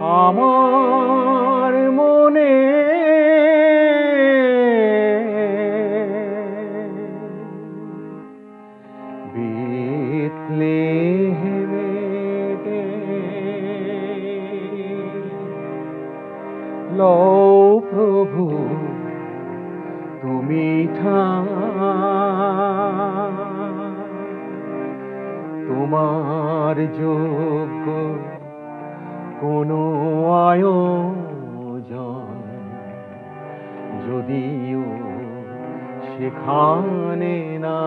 আমার মনে বেথলেহেমেতে লও প্রভু তুমি তোমার যোগ্য কোনো আয়োজন যদিও সেখানে না,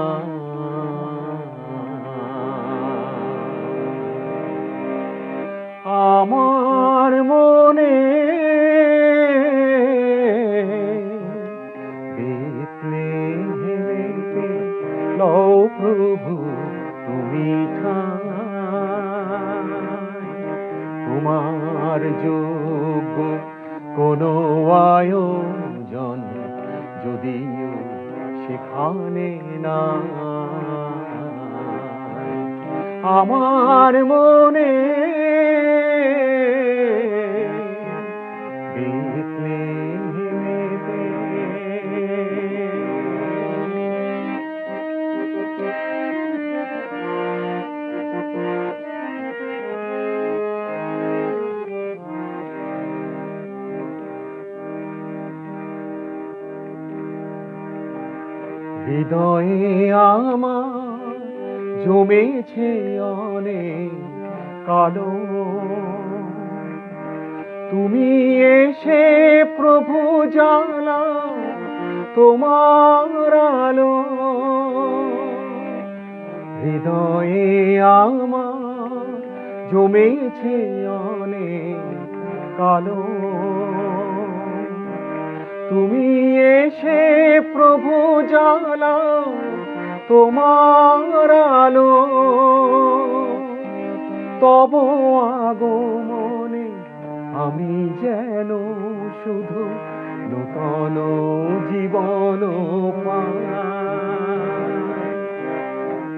আমার মনে বেথলেহেমেতে লও প্রভু তুমি তোমার যোগ্য কোনো আয়োজন যদিও সেখানে না, আমার মনে বেথলেহেমেতে হৃদয়ে আমার জমেছে অনেক কালো, তুমি এসে প্রভু জ্বালাও তোমার আলো। হৃদয়ে আমার জমেছে অনেক কালো, তুমি এসে প্রভু জ্বালাও তোমার আলো। তব আগমনে আমি যেন শুধু নূতন জীবন পাই,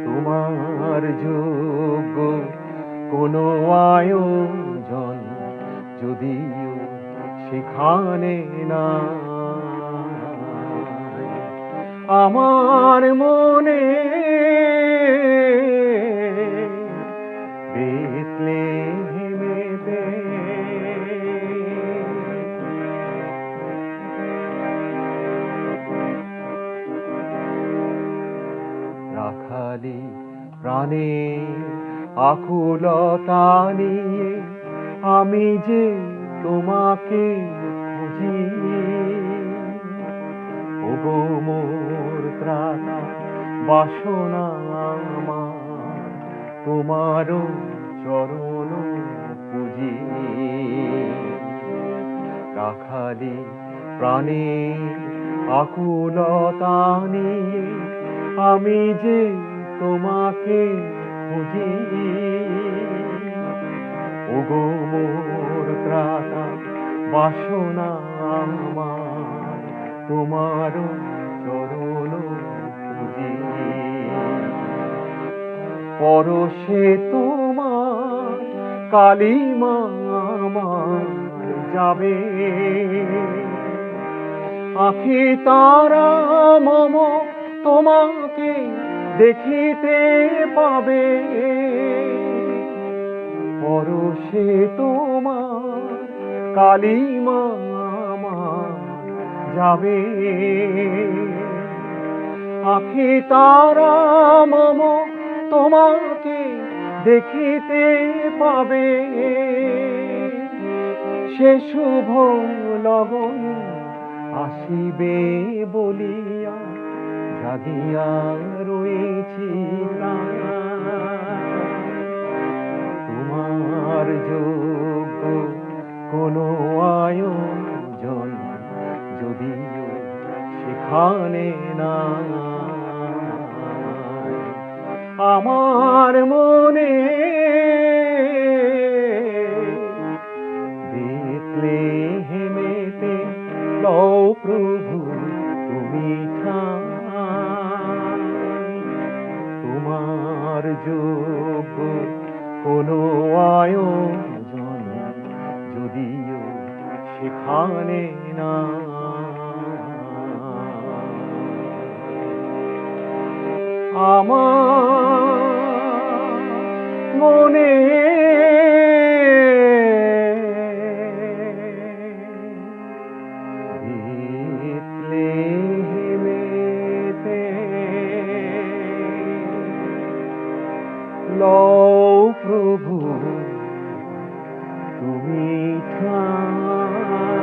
তোমার যোগ্য কোনো আয়োজন যদিও সেখানে না, আমার মনে বেথলেহেমেতে রাখালি প্রাণে আকুলতা নিয়ে আমি যে তোমাকে খুঁজি, ওগো মোর ত্রাতা বাসনা আমার তোমার চরণ পুজি। রাখালি প্রাণে আকুলতা নিয়ে আমি যে তোমাকে খুঁজি, ওগো মোর ত্রাতা বাসনা আমার তোমার চরণ পুজি। পরশে তোমার কালিমা আমার যাবে, আখি তারা মম তোমাকে দেখিতে পাবে। পরশে তোমার কালিমা আমার যাবে, আখি তারা মম তোমাকে দেখিতে পাবে। সে শুভ লগন আসিবে বলিয়া জাগিয়া রয়েছি তোমার যোগ্য কোনো আয়োজন যদিও সেখানে না, আমার মনে বেথলেহেমেতে লও প্রভু তুমি তোমার যোগ্য কোনো আয়োজন যদিও সেখানে না আমার মনে বেথলেহেমেতে লও প্রভু তুমি ঠাঁই